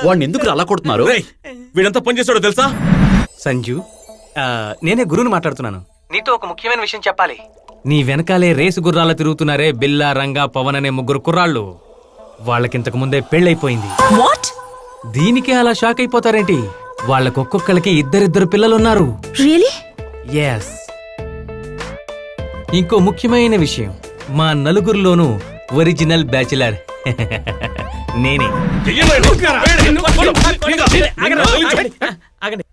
వాడిని ఎందుకు అలా కొడుతున్నారు? వీడంతా పనిచేస్తాడో తెలుసా? సంజు, నేనే గురువుని మాట్లాడుతున్నాను. నీతో ఒక ముఖ్యమైన విషయం చెప్పాలి. నీ వెనకాలే రేసు గుర్రాలు తిరుగుతున్నారే బిల్లా, రంగా, పవన్ అనే 3 కుర్రాళ్ళు. వాళ్ళకింతకు ముందే పెళ్ళైపోయింది. దీనికే అలా షాక్ అయిపోతారేంటి? వాళ్ళకొక్కొక్కరికి 2 పిల్లలున్నారు. ఎస్. ఇంకో ముఖ్యమైన విషయం, మా నలుగురిలోనూ ఒరిజినల్ బ్యాచిలర్ నేనే.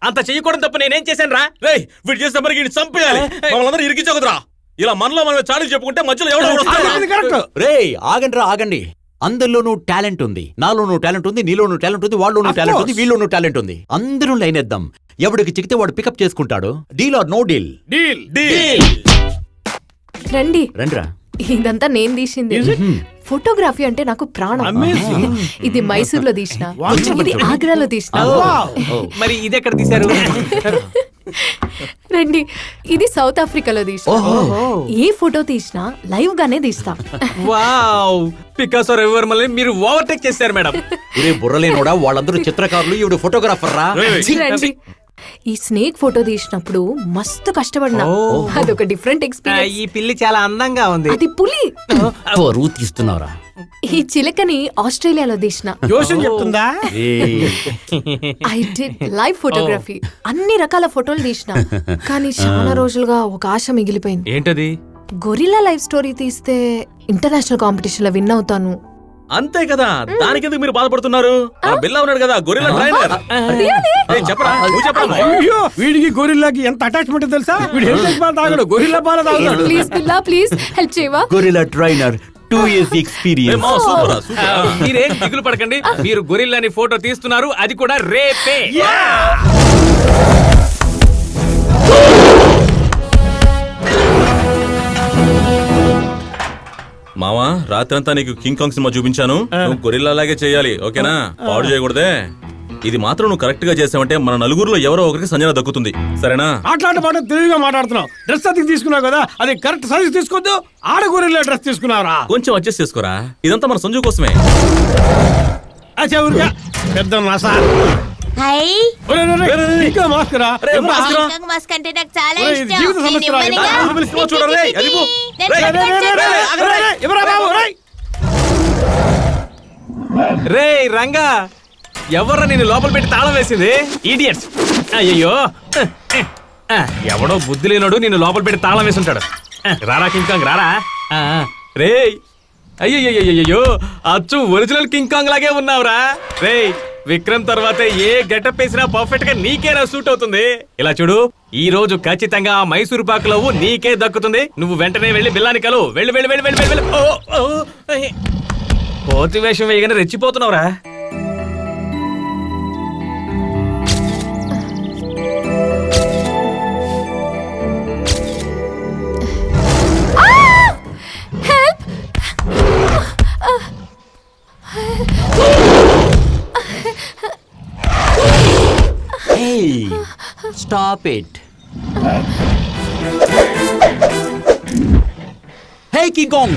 అంత చెయ్యకూడదు తప్ప నేనేం చేశాను రా? వీడు చేస్తే మరి చంపేయాలి, మమ్మల్ని ఇరికించకుదురా. ఇలా మనలో మనం చాడీలు చెప్పుకుంటే మధ్యలో ఎవడో. రేయ్ ఆగండి. అందరిలోనూ టాలెంట్ ఉంది. నాలోనూ టాలెంట్ ఉంది, నీలోనూ టాలెంట్ ఉంది, వాళ్ళలోనూ టాలెంట్ ఉంది, వీళ్ళలోనూ టాలెంట్ ఉంది. అందరూ లైన్ వేద్దాం. ఎవడికి చిక్కితే వాడు పికప్ చేసుకుంటాడు. Deal or no deal? Deal. రండిరా. ఇదంతా నేను తీసింది. ఫోటోగ్రఫీ అంటే నాకు ప్రాణం. ఇది మైసూర్ లో తీసిన, ఇది ఆగ్రాలో తీసిన. మరి ఇది ఎక్కడ తీశారు? రండి, ఇది సౌత్ ఆఫ్రికాలో తీసిన. ఏ ఫోటో తీసినా లైవ్ గానే తీస్తా. వావ్, పికాసో రవివర్మల్ని మీరు ఓవర్టేక్ చేశారు మేడం. ఇదే బుర్రలేనోడా, వాళ్ళందరూ చిత్రకారులు, ఈవిడ ఫోటోగ్రాఫర్ రా. రండి. ఈ స్నేక్ ఫోటో తీసినప్పుడు మస్తు కష్టపడినా. అదొక డిఫరెంట్ ఎక్స్పీరియన్స్. ఈ పిల్లి చాలా అందంగా ఉంది. అది పులి. తీస్తున్నారా? ఈ చిలకని ఆస్ట్రేలియాలో తీసిన. చెప్తుందా? I did live photography. అన్ని రకాల ఫోటోలు తీసిన. కానీ చాలా రోజులుగా ఒక ఆశ మిగిలిపోయింది. ఏంటది? గొరిల్లా లైవ్ స్టోరీ తీస్తే ఇంటర్నేషనల్ కాంపిటీషన్ లో విన్ అవుతాను. అంతే కదా, దానికి ఎందుకు మీరు బాధపడుతున్నారు? బిల్లా ఉన్నాడు కదా, గొరిల్లా ట్రైనర్. చెప్పరా, నువ్వు చెప్పరా. అయ్యో, వీడికి గొరిల్లాకి ఎంత అటాచ్మెంట్ తెలుసా? వీడు హెల్త్ పాలు తాగడు, గొరిల్లా పాలు తాగుతాడు. ప్లీజ్ బిల్లా, ప్లీజ్ హెల్ప్ చేయవా? Gorilla trainer, 2 years experience. మీరేం దిగులు పడకండి, మీరు గొరిల్లాని ఫోటో తీస్తున్నారు, అది కూడా రేపే. మావా, రాత్రంతా నీకు కింగ్ కాంగ్ సినిమా చూపించాను, నువ్వు గొరిల్లా లాగే చేయాలి, ఓకేనా? పాడు చేయకూడదే. ఇది మాత్రం నువ్వు కరెక్ట్ గా చేసావంటే మన నలుగురులో ఎవరో ఒకరికి సంజన దక్కుతుంది, సరేనా? మాట్లాడమాట తెలివిగా మాట్లాడుతున్నావు. డ్రెస్ అది తీసుకున్నావు కదా, అది కరెక్ట్ సైజ్ తీసుకోవద్దు. ఆడ గొరిల్లా డ్రెస్ తీసుకున్నావురా. కొంచెం అడ్జస్ట్ చేసుకోరా, ఇదంతా మన సంజు కోసమే. పెద్ద ఇంకా మాస్క్ అంటే నాకు చాలా రే రంగా, ఎవర్రా నేను లోపల పెట్టి తాళం వేసింది? ఈడియట్స్. అయ్యో, ఎవడో బుద్ధి లేనోడు నేను లోపల పెట్టి తాళం వేసి ఉంటాడు. రారా కింగ్ కాంగ్, రారా. రే అయ్యో, అచ్చు ఒరిజినల్ కింగ్ కాంగ్ లాగే ఉన్నావురా. రే, విక్రమ్ తర్వాత ఏ గెటప్ వేసినా పర్ఫెక్ట్ గా నీకేనా సూట్ అవుతుంది. ఇలా చూడు, ఈ రోజు ఖచ్చితంగా మైసూరు పాక్ లవ్వు నీకే దక్కుతుంది. నువ్వు వెంటనే వెళ్ళి బిల్లాని కలు. వెళ్ళి వెళ్ళి వెళ్ళి వెళ్ళి వెళ్ళి. కోతి వేషం వేయగానే రెచ్చిపోతున్నావురా. Stop it. Hey King Kong,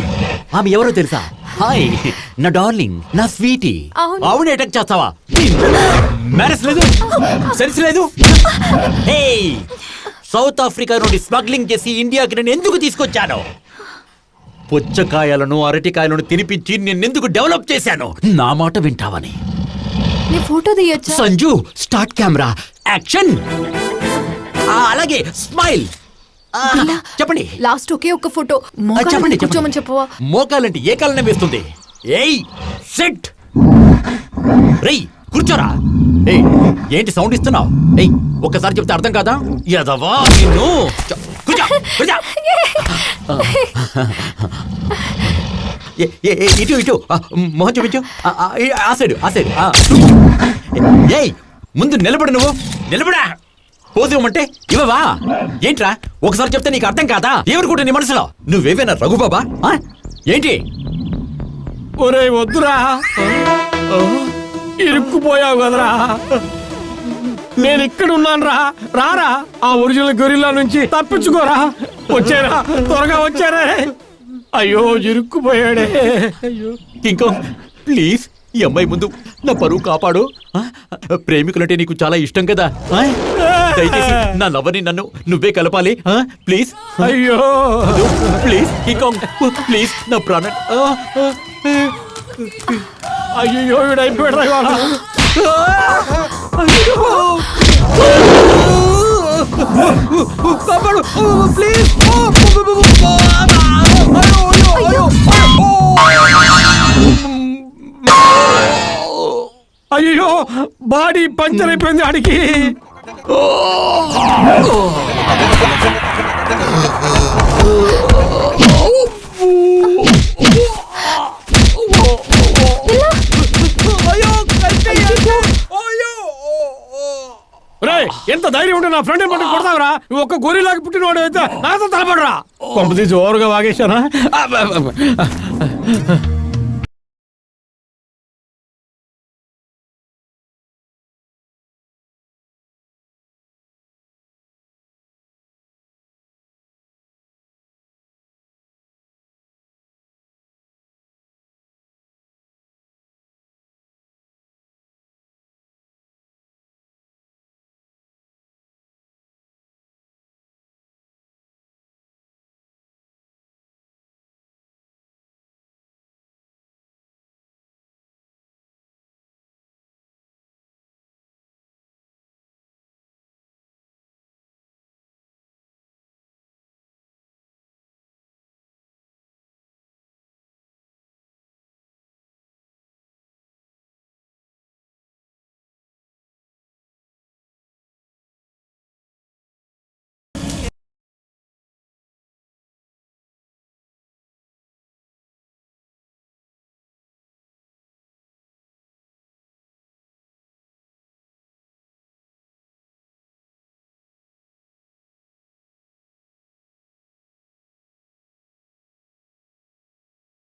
ఆమె ఎవరో తెలుసా? హాయ్ నా డార్లింగ్, నా స్వీటీ. అవును, అటాక్ చేస్తావా? మ్యారేజ్ లేదు, సెన్స్ లేదు. హే, సౌత్ ఆఫ్రికా నుండి స్మగ్లింగ్ చేసి ఇండియాకి నేను ఎందుకు తీసుకొచ్చాను? పుచ్చకాయలను అరటికాయలను తినిపించి నేనెందుకు డెవలప్ చేశాను? నా మాట వింటావని. ఫోటో తీయొచ్చా? Sanju, start camera, action. అలాగే స్మైల్. చెప్పండి. లాస్ట్ ఒకే ఒక్క ఫోటో. చెప్పండి. కూర్చోమని చెప్పవా? మోకాలంటే ఏ కాలనే వేస్తుంది. ఏయ్ సెట్. రేయ్ కూర్చోరా. ఏయ్ ఏంటి సౌండ్ ఇస్తున్నావు? ఏయ్ ఒక్కసారి చెప్తే అర్థం కాదా? యదవా నిన్ను. కూర్చో. ఇటు మొహం చూపించు. ఆ సైడు. ఏయ్ ముందు నిలబడు. నువ్వు నిలబడా. పోదేమంటే ఇవ్వవా? ఏంట్రా ఒకసారి చెప్తే నీకు అర్థం కాదా? ఏమనుకుంటా నీ మనసులో? నువ్వేవేనా రఘుబాబా? ఏంటి? ఒరే వద్దురా, ఇరుక్కుపోయావు కదరా. నేను ఇక్కడ ఉన్నాను రా. రారా, ఆ ఒరిజినల్ గొరిల్లా నుంచి తప్పించుకోరా. వచ్చారా, త్వరగా వచ్చారా. అయ్యో ఇరుక్కుపోయాడే. ఇంకో ప్లీజ్ ఈ అమ్మాయి ముందు నా పరువు కాపాడు. ఆ? ప్రేమికులంటే నీకు చాలా ఇష్టం కదా. ఆ? దయచేసి నా లవర్ని నన్ను నువ్వే కలపాలి. ప్లీజ్ అయ్యో ప్లీజ్ కింగ్ కాంగ్ ప్లీజ్ నా ప్రాణ. అయ్యో వీడైపోయాడు ఇవాళ. కాపాడు ప్లీజ్. అయ్యో బాడీ పంచర్ అయిపోయింది ఆడికి. రేయ్, ఎంత ధైర్యం ఉంటే నా ఫ్రెండ్ పట్టుకు కొడతావురా? నువ్వు ఒక్క గొర్రెలాగా పుట్టినవాడు అయితే నాతో తలపడరా. కొంప తీసి ఓవరుగా వాగేశానా?